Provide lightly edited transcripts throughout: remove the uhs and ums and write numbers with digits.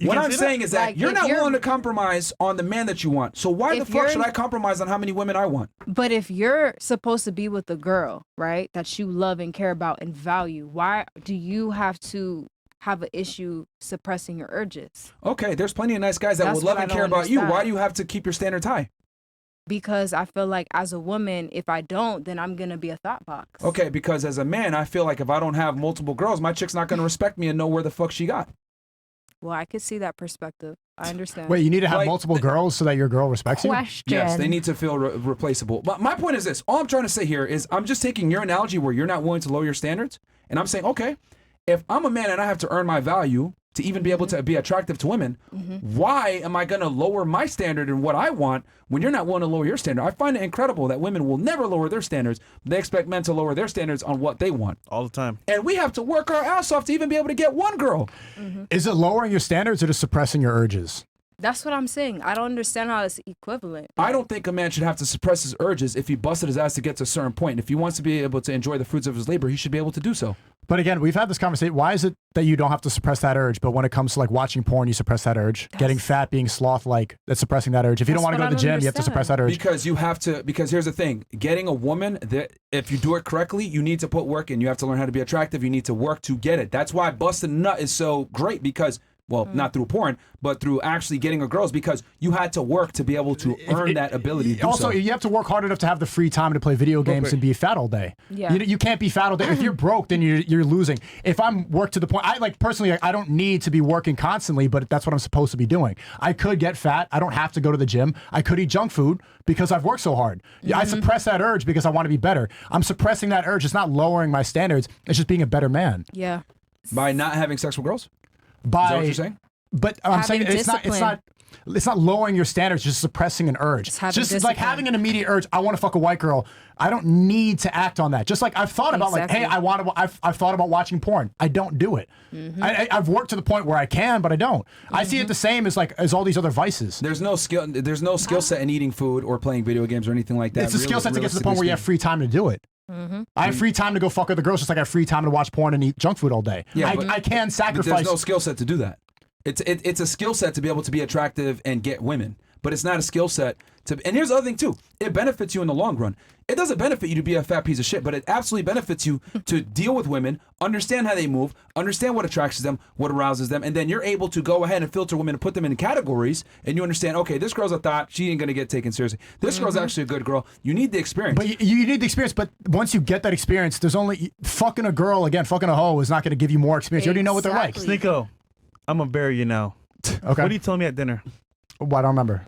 What I'm saying is that you're not willing to compromise on the man that you want. So why the fuck should I compromise on how many women I want? But if you're supposed to be with a girl, right, that you love and care about and value, why do you have to have an issue suppressing your urges? Okay, there's plenty of nice guys that would love and care about you. Why do you have to keep your standards high? Because I feel like as a woman, if I don't, then I'm going to be a thought box. Okay, because as a man, I feel like if I don't have multiple girls, my chick's not going to respect me and know where the fuck she got. Well, I could see that perspective. I understand. Wait, you need to have multiple girls so that your girl respects you? Yes, they need to feel replaceable. But my point is this. All I'm trying to say here is I'm just taking your analogy where you're not willing to lower your standards. And I'm saying, okay, if I'm a man and I have to earn my value to even be able to be attractive to women, why am I going to lower my standard in what I want when you're not willing to lower your standard? I find it incredible that women will never lower their standards. They expect men to lower their standards on what they want. All the time. And we have to work our ass off to even be able to get one girl. Is it lowering your standards or just suppressing your urges? That's what I'm saying. I don't understand how it's equivalent. I don't think a man should have to suppress his urges if he busted his ass to get to a certain point. And if he wants to be able to enjoy the fruits of his labor, he should be able to do so. But again, we've had this conversation. Why is it that you don't have to suppress that urge, but when it comes to like watching porn, you suppress that urge? Getting fat, being sloth-like, that's suppressing that urge. If you don't want to go to the gym, you have to suppress that urge. Because you have to, because here's the thing. Getting a woman, that if you do it correctly, you need to put work in. You have to learn how to be attractive. You need to work to get it. That's why busting a nut is so great because, well, not through porn, but through actually getting a girl's because you had to work to be able to earn that ability to do also, you have to work hard enough to have the free time to play video games and be fat all day. Yeah. You can't be fat all day. If you're broke, then you're losing. If I'm worked to the point, I like personally, I don't need to be working constantly, but that's what I'm supposed to be doing. I could get fat. I don't have to go to the gym. I could eat junk food because I've worked so hard. I suppress that urge because I want to be better. I'm suppressing that urge. It's not lowering my standards. It's just being a better man. Yeah. By not having sex with girls? Is By, that what you're saying? But I'm saying it's not lowering your standards, just suppressing an urge. Just like having an immediate urge, I want to fuck a white girl. I don't need to act on that. Just like I've thought about like, hey, I've thought about watching porn. I don't do it. I've worked to the point where I can, but I don't. I see it the same as all these other vices. There's no skill set in eating food or playing video games or anything like that. It's a skill set to get to the point where you have free time to do it. I have free time to go fuck other girls, just like I have free time to watch porn and eat junk food all day. Yeah, I can sacrifice. But there's no skill set to do that. It's a skill set to be able to be attractive and get women, but it's not a skill set to. And here's the other thing too: it benefits you in the long run. It doesn't benefit you to be a fat piece of shit, but it absolutely benefits you to deal with women, understand how they move, understand what attracts them, what arouses them, and then you're able to go ahead and filter women and put them in categories, and you understand, okay, this girl's a thought, she ain't gonna get taken seriously. This girl's actually a good girl. You need the experience. But you need the experience, but once you get that experience, there's only fucking a girl, again, fucking a hoe is not gonna give you more experience. You already know what they're like. Sneako, I'm gonna bury you now. Okay. What are you telling me at dinner? Well, I don't remember.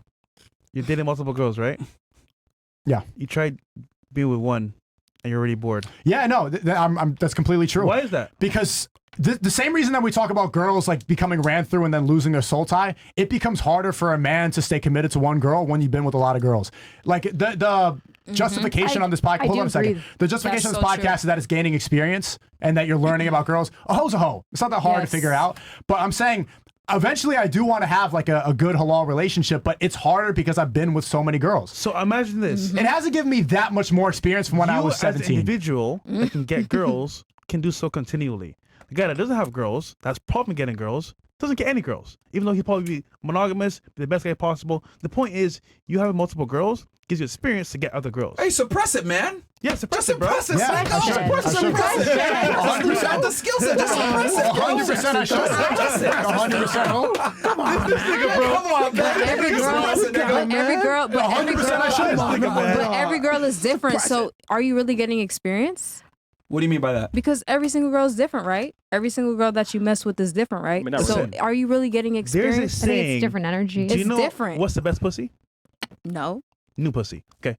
You dated multiple girls, right? Yeah. You tried being with one, and you're already bored. Yeah, no, that's completely true. Why is that? Because the same reason that we talk about girls like becoming ran through and then losing their soul tie, it becomes harder for a man to stay committed to one girl when you've been with a lot of girls. Like the justification on this podcast. Hold on a second. The justification on this podcast is that it's gaining experience and that you're learning about girls. A hoe's a hoe. It's not that hard to figure out. But I'm saying, eventually, I do want to have like a good halal relationship, but it's harder because I've been with so many girls. So imagine this. It hasn't given me that much more experience from when I was 17. As an individual that can get girls can do so continually. The guy that doesn't have girls, that's probably getting girls, doesn't get any girls. Even though he'll probably be monogamous, be the best guy possible. The point is, you having multiple girls gives you experience to get other girls. Hey, suppress it, man. Yeah, suppress it, bro. Suppress it. Yeah, suppress it. 100% the skill set. Just suppress it. 100% I should. 100%. Come on. This nigga, bro. Come on, man. Every girl is different. So are you really getting experience? What do you mean by that? Because every single girl is different, right? Every single girl that you mess with is different, right? I mean, so are you really getting experience? There's a saying, I think it's different energy. Do you know different. What's the best pussy? No. New pussy. Okay.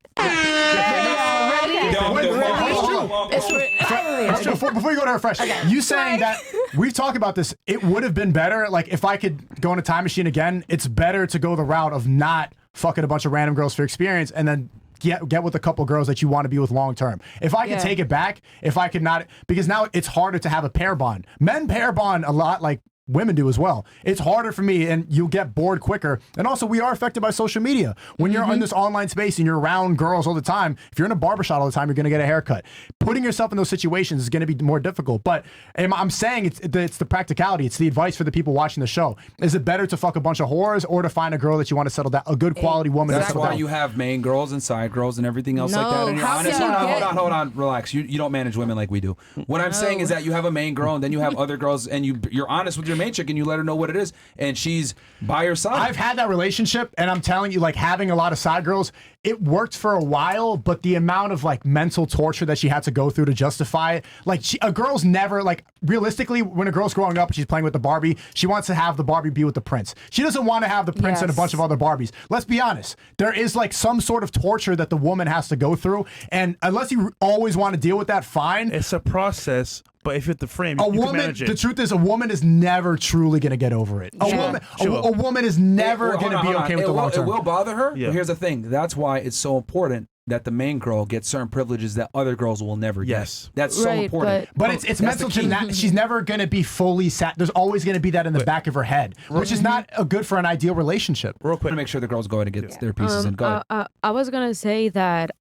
Before you go to Refresh, you saying that we've talked about this, it would have been better, like if I could go in a time machine again, it's better to go the route of not fucking a bunch of random girls for experience and then get with a couple girls that you want to be with long term. If I could take it back, if I could not, because now it's harder to have a pair bond. Men pair bond a lot, like women do as well. It's harder for me, and you get bored quicker. And also, we are affected by social media. When you're in this online space and you're around girls all the time, if you're in a barbershop all the time, you're going to get a haircut. Putting yourself in those situations is going to be more difficult. But I'm saying it's the practicality. It's the advice for the people watching the show. Is it better to fuck a bunch of whores or to find a girl that you want to settle down, a good quality woman? That's why you have main girls and side girls and everything else like that. And you're honest. Hold on, relax. You don't manage women like we do. What I'm saying is that you have a main girl and then you have other girls, and you're honest with your main chick and you let her know what it is, and she's by your side. I've had that relationship, and I'm telling you, like, having a lot of side girls, it worked for a while, but the amount of like mental torture that she had to go through to justify it, like a girl's never, like, realistically, when a girl's growing up and she's playing with the Barbie, she wants to have the Barbie be with the prince. She doesn't want to have the prince and a bunch of other Barbies. Let's be honest. There is like some sort of torture that the woman has to go through, and unless you always want to deal with that, fine. It's a process. But if you're the frame, you can manage it. The truth is, a woman is never truly going to get over it. A woman is never going to be okay with the long term. It will bother her. Yeah. But here's the thing. That's why it's so important that the main girl gets certain privileges that other girls will never get. Yes. That's so important. But it's mental gymnastics. She's never going to be fully sat. There's always going to be that in the back of her head, which is not good for an ideal relationship. Real quick. To make sure the girls go ahead and get their pieces in. Go ahead. I was going to say that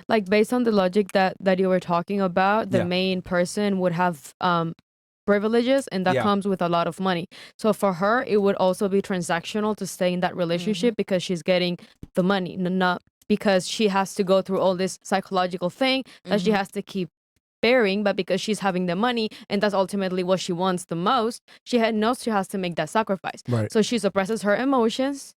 like based on the logic that you were talking about, the main person would have privileges, and that comes with a lot of money. So for her, it would also be transactional to stay in that relationship because she's getting the money, not because she has to go through all this psychological thing that she has to keep bearing, but because she's having the money and that's ultimately what she wants the most, knows she has to make that sacrifice. Right. So she suppresses her emotions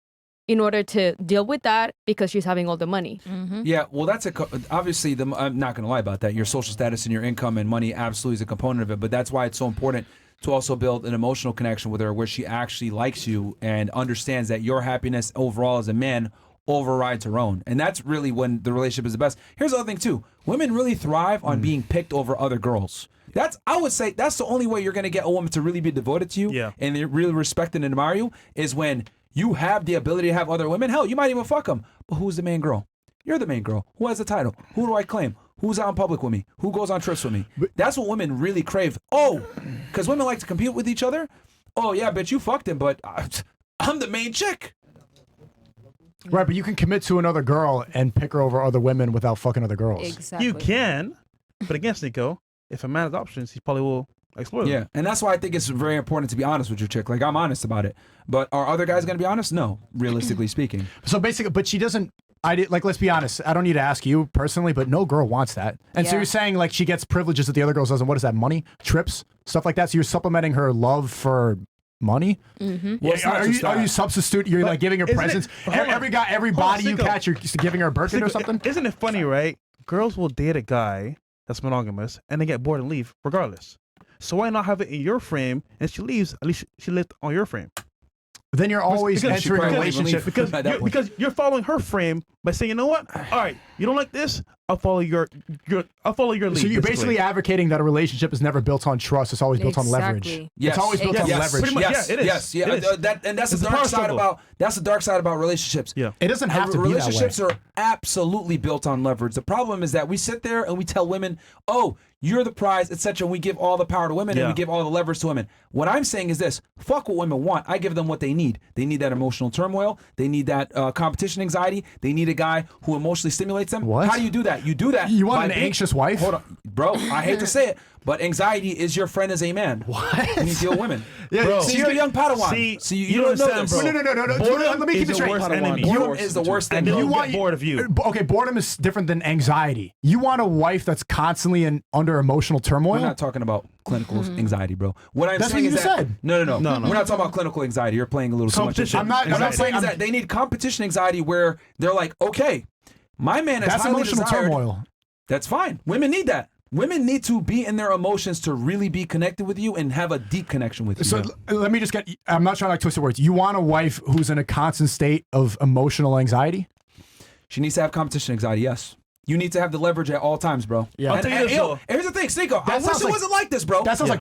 in order to deal with that because she's having all the money. Yeah, well, that's obviously, I'm not going to lie about that. Your social status and your income and money absolutely is a component of it, but that's why it's so important to also build an emotional connection with her where she actually likes you and understands that your happiness overall as a man overrides her own. And that's really when the relationship is the best. Here's the other thing, too. Women really thrive on being picked over other girls. I would say that's the only way you're going to get a woman to really be devoted to you and really respect and admire you is when you have the ability to have other women. Hell, you might even fuck them. But who's the main girl? You're the main girl. Who has the title? Who do I claim? Who's out in public with me? Who goes on trips with me? That's what women really crave. Oh, because women like to compete with each other. Oh, yeah, bitch, you fucked him, but I'm the main chick. Right, but you can commit to another girl and pick her over other women without fucking other girls. Exactly. You can, but again, Sneako, if a man has options, he probably will explore them. Yeah, and that's why I think it's very important to be honest with your chick. Like, I'm honest about it. But are other guys going to be honest? No, realistically speaking. So basically, but she doesn't, let's be honest, I don't need to ask you personally, but no girl wants that. And so you're saying like she gets privileges that the other girls doesn't. What is that, money, trips, stuff like that? So you're supplementing her love for money? Well, are you substitute? You're like giving her presents. Every body you catch, you're giving her a birthday or something. Isn't it funny, right? Girls will date a guy that's monogamous and they get bored and leave regardless. So why not have it in your frame? And she leaves, at least she lived on your frame. Then you're always entering a relationship because you're following her frame by saying, you know what? All right, you don't like this? I'll follow your lead. So you're basically advocating that a relationship is never built on trust. It's always built on leverage. Yes. It's always built on leverage. Pretty much, Yes, it is. yes, yeah. It is. And that's the dark side about relationships. Yeah. It doesn't have to be that way. Relationships are absolutely built on leverage. The problem is that we sit there and we tell women, "Oh, you're the prize," etc. And we give all the power to women and we give all the leverage to women. What I'm saying is this: fuck what women want. I give them what they need. They need that emotional turmoil. They need that competition anxiety. They need a guy who emotionally stimulates them. What? How do you do that? You do that. You want an anxious wife? Hold on, bro. I hate to say it, but anxiety is your friend as a man. What? When you deal with women. Yeah, Bro. See, you're a young Padawan. See, you don't know understand, this. bro. No. Boredom Let me keep it is straight. your worst enemy. Boredom is the worst thing. And bro. you get bored of you. Okay, boredom is different than anxiety. You want a wife that's constantly under emotional turmoil? We're not talking about clinical anxiety, bro. What I'm That's saying what you is that said. No. No. We're not talking about clinical anxiety. You're playing a little too much. Competition. I'm not saying saying that they need competition anxiety where they're like, okay, my man is that's highly emotional desired. turmoil. That's fine. Women need that. Women need to be in their emotions to really be connected with you and have a deep connection with you. So let me just get, I'm not trying to twist the words. You want a wife who's in a constant state of emotional anxiety? She needs to have competition anxiety, yes. You need to have the leverage at all times, bro. Yeah. I'll tell you this, though. Here's the thing, Sneako. I wish it wasn't like this, bro. That sounds like